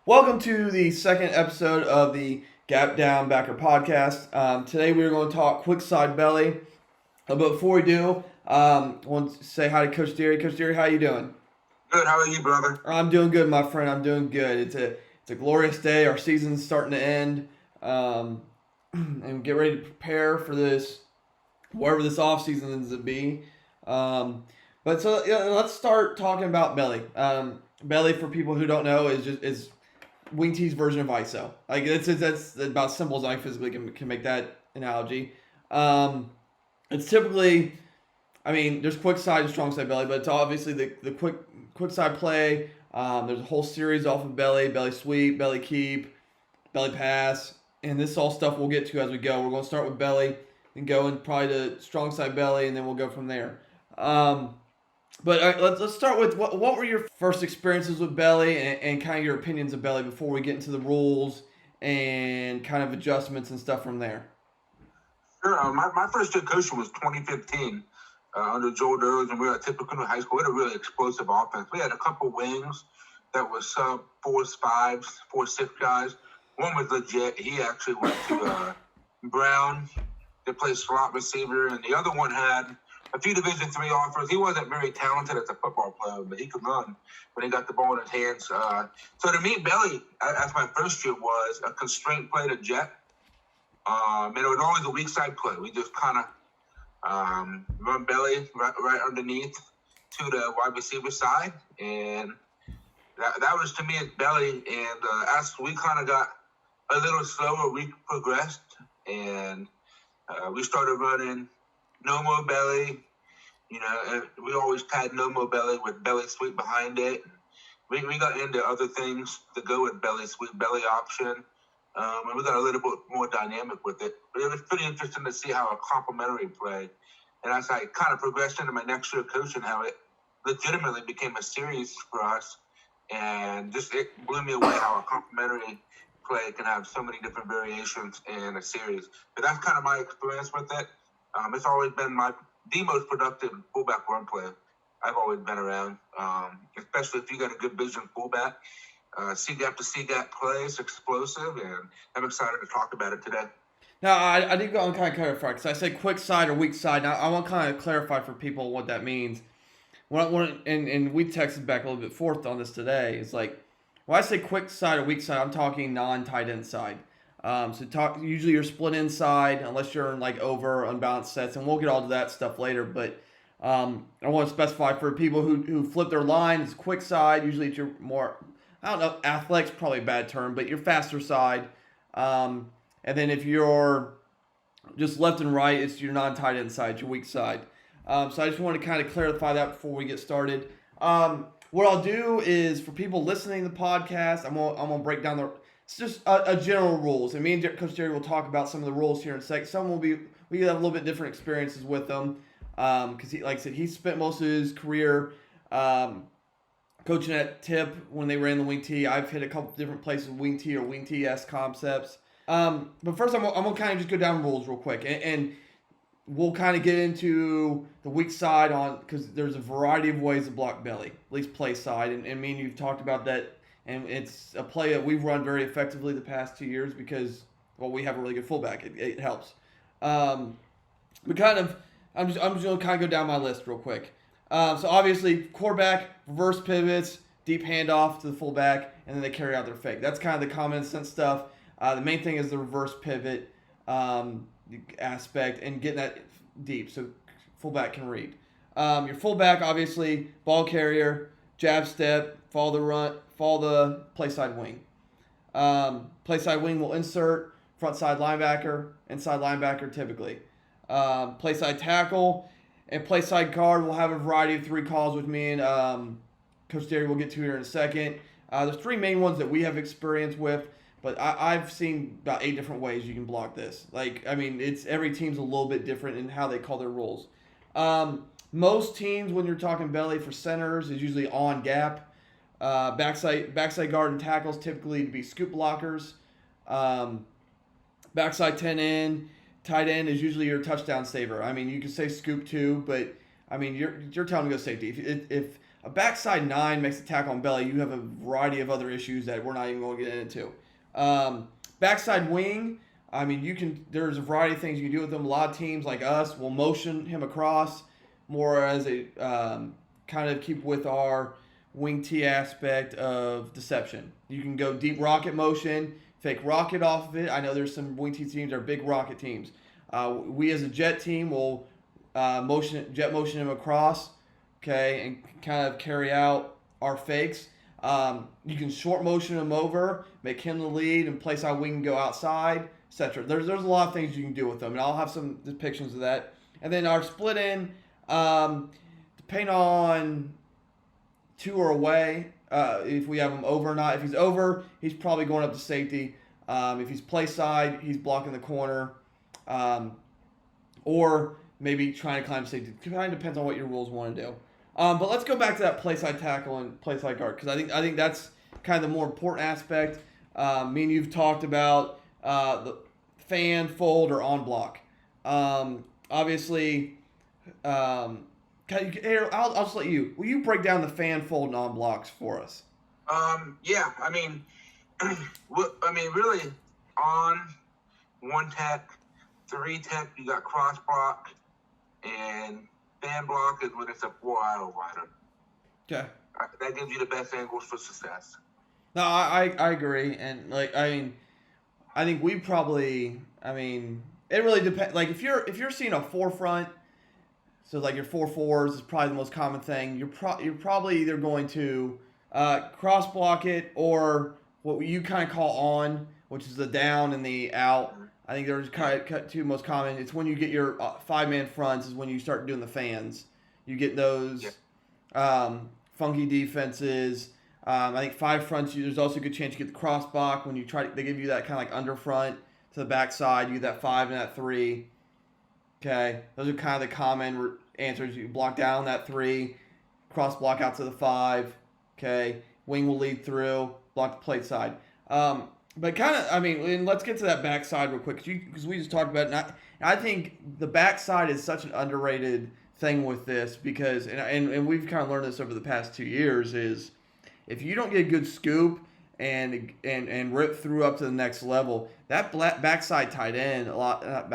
Welcome to the second episode of the Gap Down Backer podcast. Today we are going to talk Quickside Belly. But before we do, I want to say hi to Coach Derry. Coach Derry, how you doing? Good. How are you, brother? I'm doing good, my friend. I'm doing good. It's a glorious day. Our season's starting to end, and get ready to prepare for this, whatever this off season ends up be. Let's start talking about Belly. Belly, for people who don't know, is Wing T's version of ISO. Like that's about simple as I physically can make that analogy. It's typically, there's quick side and strong side belly, but it's obviously the quick side play. There's a whole series off of belly sweep, belly keep, belly pass, and this all stuff we'll get to as we go. We're going to start with belly and go in probably to strong side belly, and then we'll go from there. Let's start with what were your first experiences with belly and kind of your opinions of belly before we get into the rules and kind of adjustments and stuff from there. Sure. My first year coaching was 2015 under Joel Durley, and we were at typical high school. We had a really explosive offense. We had a couple wings that was sub 4.5s, 4.6 guys. One was legit. He actually went to Brown to play slot receiver, and the other one had a few Division III offers. He wasn't very talented as a football player, but he could run when he got the ball in his hands. So to me, belly, as my first year, was a constraint play to jet. And it was always a weak side play. We just kind of run belly right underneath to the wide receiver side. And that was, to me, it's belly. And as we kind of got a little slower, we progressed. And we started running no more belly. And we always tied no more belly with belly sweep behind it. We got into other things to go with belly sweep, belly option. And we got a little bit more dynamic with it. But it was pretty interesting to see how a complementary play. And as I kind of progressed into my next year coaching, how it legitimately became a series for us. And just it blew me away how a complementary play can have so many different variations in a series. But that's kind of my experience with it. It's always been the most productive fullback run player I've always been around, especially if you got a good vision fullback. C-gap to C-gap play is explosive, and I'm excited to talk about it today. Now, I did go and kind of clarify, because I say quick side or weak side. Now, I want to kind of clarify for people what that means. And we texted back a little bit forth on this today. It's like, when I say quick side or weak side, I'm talking non-tight end side. Usually you're split inside unless you're in like over unbalanced sets, and we'll get all to that stuff later. But I want to specify for people who flip their line, it's quick side. Usually it's your more, I don't know, athletic's probably a bad term, but your faster side. And then if you're just left and right, it's your non-tight end side, your weak side. So I just want to kind of clarify that before we get started. What I'll do is, for people listening to the podcast, I'm gonna break down it's just a general rules. And me and Coach Derry will talk about some of the rules here in a sec. Some we have a little bit different experiences with them. Because he, like I said, he spent most of his career coaching at Tip when they ran the Wing T. I've hit a couple different places with Wing T or Wing T-esque concepts. But first, I'm going to kind of just go down rules real quick. And we'll kind of get into the weak side because there's a variety of ways to block belly, at least Playside. And me and you've talked about that. And it's a play that we've run very effectively the past 2 years because, well, we have a really good fullback. It helps. I'm just going to kind of go down my list real quick. So obviously, quarterback, reverse pivots, deep handoff to the fullback, and then they carry out their fake. That's kind of the common sense stuff. The main thing is the reverse pivot aspect and getting that deep so fullback can read. Your fullback, obviously, ball carrier, jab step, follow the play side wing. Play side wing will insert front side linebacker, inside linebacker typically. Play side tackle and play side guard will have a variety of 3 calls with me and Coach Derry will get to here in a second. There's 3 main ones that we have experience with, but I've seen about 8 different ways you can block this. It's every team's a little bit different in how they call their rules. Most teams, when you're talking belly for centers, is usually on gap. Backside guard and tackles typically to be scoop blockers. Backside 10 in. Tight end is usually your touchdown saver. You can say scoop too, but you're telling me to go safety. If A backside 9 makes a tackle on belly. You have a variety of other issues that we're not even going to get into. Backside wing, I mean, there's a variety of things you can do with them. A lot of teams like us will motion him across more as a kind of keep with our wing T aspect of deception. You can go deep rocket motion, fake rocket off of it. I know there's some wing T teams that are big rocket teams. We as a jet team will jet motion him across, okay, and kind of carry out our fakes. You can short motion him over, make him the lead, and place our wing and go outside, etc. There's a lot of things you can do with them, and I'll have some depictions of that. And then our split in, depending on two or away, if we have him over or not. If he's over, he's probably going up to safety. If he's play side, he's blocking the corner, or maybe trying to climb safety. It kind of depends on what your rules want to do. But let's go back to that play side tackle and play side guard, because I think that's kind of the more important aspect. Me and you've talked about the fan, fold, or on block. Obviously, I'll just let you. Will you break down the fan, fold, and on blocks for us? Yeah. I mean, really, on 1 tech, 3 tech, you got cross block, and fan block is when it's a 4 idle rider. Okay. That gives you the best angles for success. No, I agree, and I think we probably, it really depends. Like if you're seeing a 4 front, so like your 4-4s is probably the most common thing. You're probably either going to cross block it, or what you kind of call on, which is the down and the out. I think there's kind of two most common. It's when you get your 5-man fronts is when you start doing the fans. You get those funky defenses. I think 5 fronts, there's also a good chance you get the cross block when they give you that kind of like under front to the backside. You get that 5 and that 3. Okay, those are kind of the common answers. You block down that 3, cross block out to the 5. Okay, wing will lead through, block the plate side. But kind of, and let's get to that backside real quick, because we just talked about it. And I think the backside is such an underrated thing with this, because, and we've kind of learned this over the past 2 years, is if you don't get a good scoop and rip through up to the next level, that backside tight end, that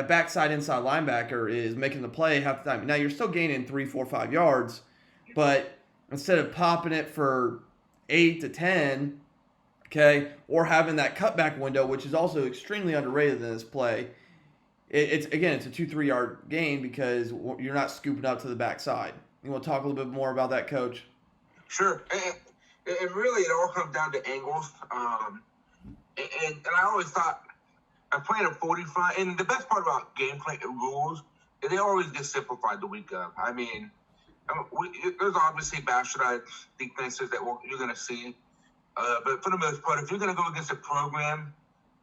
backside inside linebacker is making the play half the time. Now, you're still gaining 3, 4, 5 yards, but instead of popping it for 8 to 10, okay, or having that cutback window, which is also extremely underrated in this play, it's a 2-3 yard gain because you're not scooping up to the backside. You want to talk a little bit more about that, Coach? Sure. And really, it all comes down to angles. And I always thought, I'm playing a 40 front, and the best part about gameplay rules is they always get simplified the week of. There's obviously bastardized defenses that you're going to see. But for the most part, if you're going to go against a program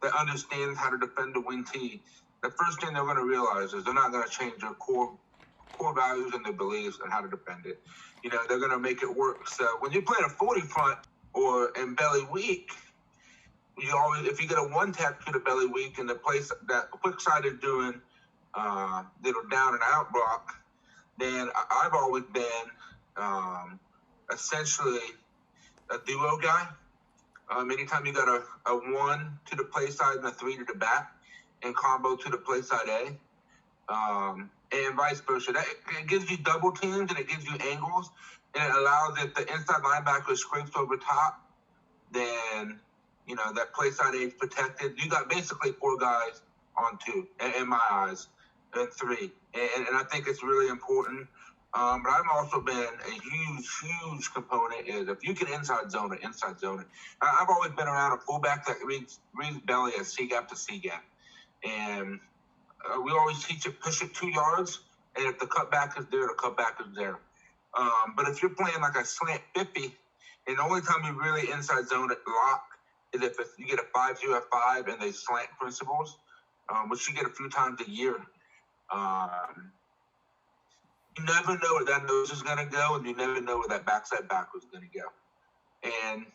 that understands how to defend the wing T, the first thing they're going to realize is they're not going to change their core values and their beliefs and how to defend it. They're going to make it work. So when you're playing a 40 front or in belly weak, if you get a 1 tap to the belly weak and the place that Quickside is doing little down and out block, then I've always been essentially a duo guy. Anytime you got a 1 to the play side and a 3 to the back, and combo to the play side A, and vice versa. It gives you double teams and it gives you angles, and it allows if the inside linebacker scrapes over top, then that play side A is protected. You got basically 4 guys on 2, in my eyes, and 3, and I think it's really important. But I've also been a huge component is if you can inside zone it. I've always been around a fullback that reads belly as C gap to C gap. And we always teach it, push it 2 yards, and if the cutback is there, the cutback is there. But if you're playing like a slant 50, and the only time you really inside zone it lock is if you get a 5-0-5 and they slant principles, which you get a few times a year. You never know where that nose is going to go, and you never know where that backside back is going to go. And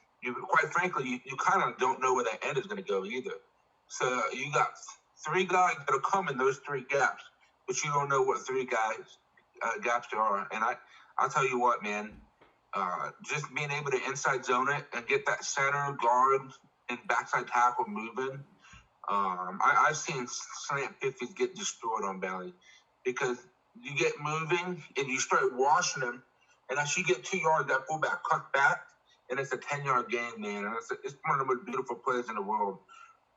quite frankly, you kind of don't know where that end is going to go either. So you got 3 guys that will come in those 3 gaps, but you don't know what 3 guys gaps there are. And I'll tell you what, man. Just being able to inside zone it and get that center guard and backside tackle moving. I've seen slant 50s get destroyed on belly because you get moving and you start washing them, and as you get 2 yards, that fullback cuts back, and it's a 10-yard gain, man. And it's one of the most beautiful plays in the world.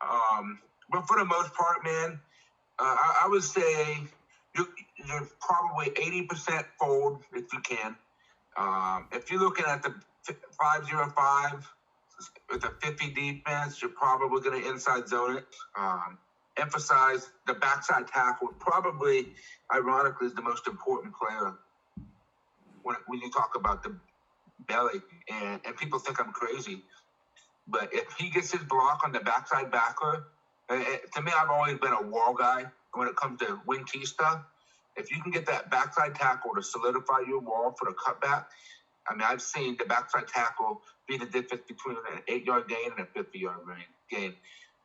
But for the most part, man, I would say you're probably 80% fold if you can. If you're looking at the 5-0-5 with a 50 defense, you're probably going to inside zone it. Emphasize the backside tackle. Probably, ironically, is the most important player when you talk about the belly. And people think I'm crazy. But if he gets his block on the backside backer, to me, I've always been a wall guy when it comes to wing T stuff. If you can get that backside tackle to solidify your wall for the cutback, I mean, I've seen the backside tackle be the difference between an 8-yard gain and a 50-yard gain.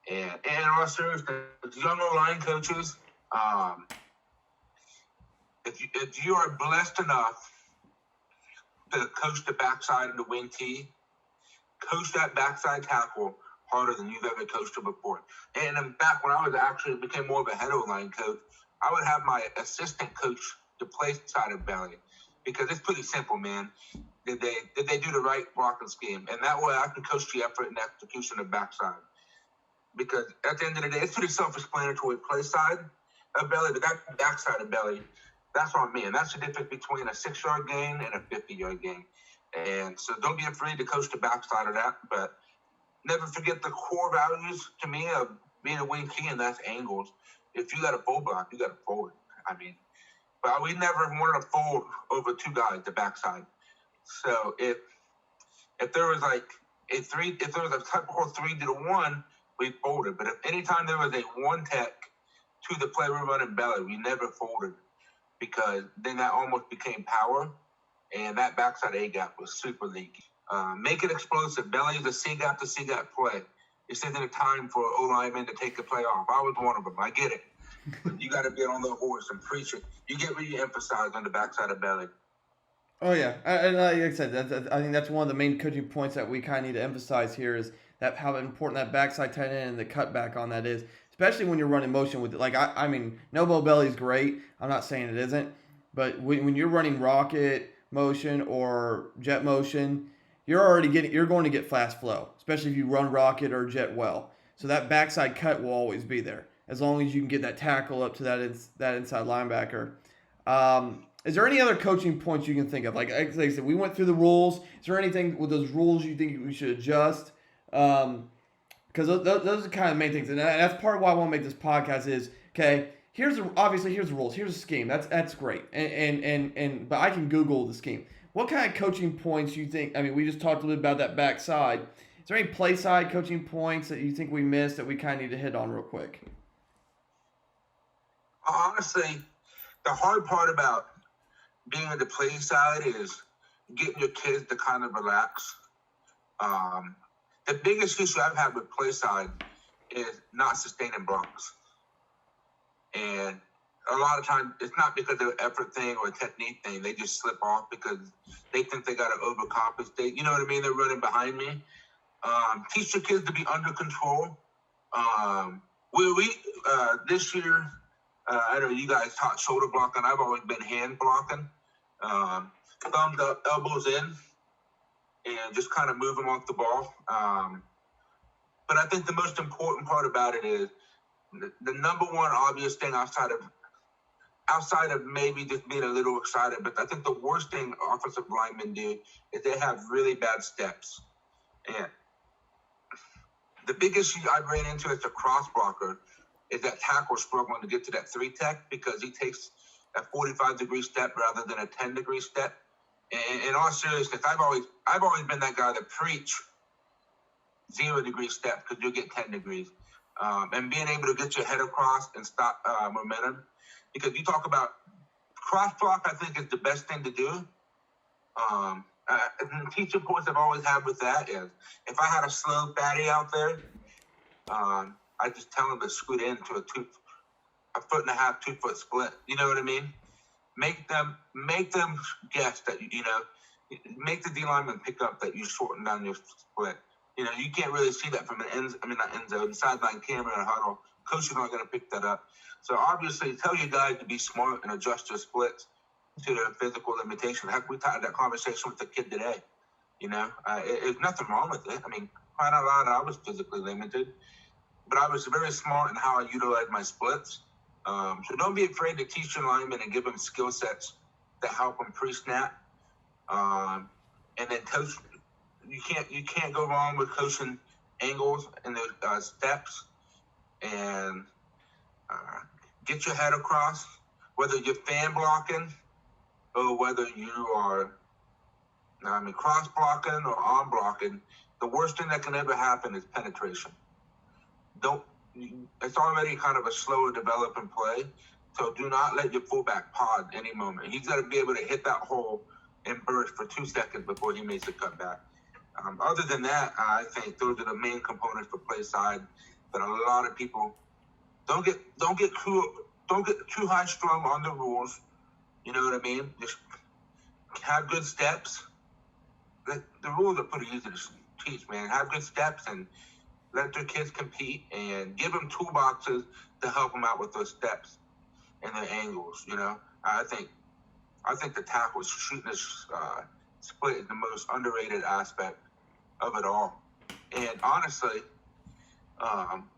And also, the young line coaches, if you are blessed enough to coach the backside of the wing T, coach that backside tackle harder than you've ever coached it before. And in fact, when I was actually became more of a head line coach, I would have my assistant coach the Playside of belly because it's pretty simple, man. Did they do the right blocking scheme? And that way I can coach the effort and execution of backside. Because at the end of the day, it's pretty self-explanatory. Playside of belly, but that backside of belly, that's on me. And that's the difference between a 6-yard gain and a 50-yard gain. And so don't be afraid to coach the backside of that. But never forget the core values to me of being a wing key, and that's angles. If you got a full block, you got to fold. I mean, but we never wanted to fold over 2 guys, the backside. So if there was like if there was a typical 3-1, we folded. But if anytime there was a 1 tech to the play we're running belly, we never folded because then that almost became power, and that backside A gap was super leaky. Make it explosive. Belly is a C gap to C gap play. It's isn't a time for O lineman to take the play off. I was one of them. I get it. But you got to be on the horse and preach it. You get what you emphasize on the backside of belly. Oh, yeah. And like I said, I think that's one of the main coaching points that we kind of need to emphasize here is that how important that backside tight end and the cutback on that is, especially when you're running motion with it. Like, I mean, no-bow belly is great. I'm not saying it isn't. But when you're running rocket motion or jet motion, you're going to get fast flow, especially if you run rocket or jet well. So that backside cut will always be there as long as you can get that tackle up to that inside linebacker. Is there any other coaching points you can think of? Like I said, we went through the rules. Is there anything with those rules you think we should adjust? Because those are the kind of main things, and that's part of why I want to make this podcast. Is okay. Here's the rules. Here's the scheme. That's great. And but I can Google the scheme. What kind of coaching points you think? I mean, we just talked a little bit about that backside. Is there any play side coaching points that you think we missed that we kind of need to hit on real quick? Honestly, the hard part about being at the play side is getting your kids to kind of relax. The biggest issue I've had with play side is not sustaining blocks. And a lot of times it's not because of an effort thing or a technique thing. They just slip off because they think they got to overcompensate. You know what I mean? They're running behind me. Teach your kids to be under control. This year, I know you guys taught shoulder blocking. I've always been hand blocking. Thumbs up, elbows in, and just kind of move them off the ball. But I think the most important part about it is the number one obvious thing outside of maybe just being a little excited, but I think the worst thing offensive linemen do is they have really bad steps. And the big issue I ran into as a cross blocker is that tackle struggling to get to that 3 tech because he takes a 45-degree step rather than a 10-degree step. And in all seriousness, I've always been that guy that preach 0-degree step because you'll get 10 degrees. And being able to get your head across and stop momentum. Because you talk about cross block, I think is the best thing to do. The teaching points I've always had with that is if I had a slow fatty out there, I just tell him to scoot into a 1.5 2-foot split. You know what I mean? make them guess that make the D lineman pick up that you shorten down your split. You can't really see that from not end zone, sideline camera and huddle. Coach is not going to pick that up. So obviously, tell your guys to be smart and adjust your splits to their physical limitation. Heck, we had that conversation with the kid today. There's nothing wrong with it. I mean, quite a lot, I was physically limited, but I was very smart in how I utilized my splits. So don't be afraid to teach your linemen and give them skill sets to help them pre-snap. And then coach, you can't go wrong with coaching angles and the steps, and get your head across, whether you're fan blocking or whether you are cross blocking or arm blocking. The worst thing that can ever happen is penetration. It's already kind of a slower developing play, so do not let your fullback pod any moment. He's got to be able to hit that hole and burst for 2 seconds before he makes a cutback. Other than that, I think those are the main components for Playside that a lot of people don't get too high strung on the rules. You know what I mean? Just have good steps. The rules are pretty easy to teach, man. Have good steps and let their kids compete, and give them toolboxes to help them out with those steps and their angles. I think the tackle shooting this split is the most underrated aspect of it all. And honestly,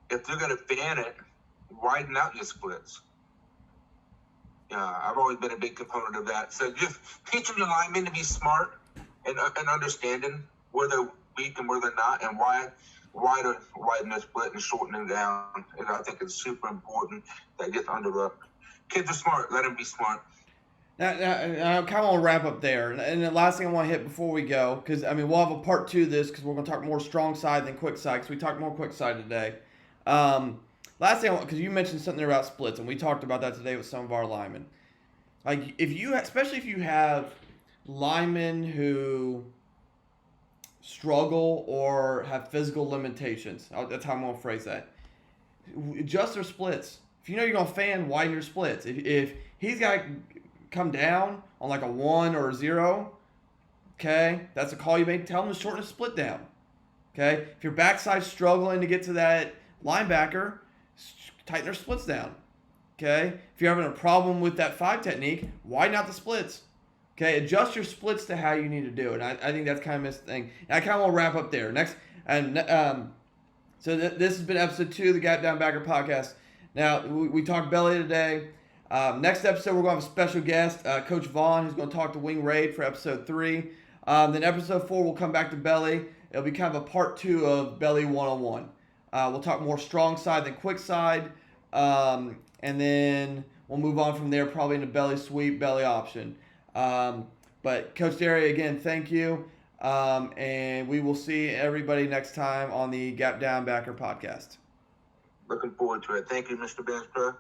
if they're going to fan it, widen out your splits. I've always been a big component of that. So just teaching your linemen to be smart and understanding where they're weak and where they're not, and why to widen their split and shorten it down. And I think it's super important that gets underlooked. Kids are smart. Let them be smart. Now, I kind of want to wrap up there. And the last thing I want to hit before we go, because, we'll have a part 2 of this, because we're going to talk more strong side than quick side, because we talked more quick side today. Last thing, because you mentioned something about splits, and we talked about that today with some of our linemen. Like, especially if you have linemen who struggle or have physical limitations, that's how I'm going to phrase that. Adjust their splits. If you know you're going to fan, widen your splits. If he's got to come down on like a 1 or a 0, okay, that's a call you make. Tell him to shorten his split down. Okay, if your backside's struggling to get to that linebacker, tighten their splits down. Okay, if you're having a problem with that 5 technique, widen out the splits. Okay, adjust your splits to how you need to do it. And I think that's kind of missed thing. And I kind of want to wrap up there. This has been episode 2 of the Gap Down Backer podcast. Now, we talked belly today. Next episode, we're going to have a special guest, Coach Vaughn, who's going to talk to Wing Raid for episode 3. Then episode 4, we'll come back to belly. It'll be kind of a part 2 of belly 101. We'll talk more strong side than quick side. And then we'll move on from there probably into belly sweep, belly option. But Coach Derry, again, thank you. And we will see everybody next time on the Gap Down Backer podcast. Looking forward to it. Thank you, Mr. Bandstra.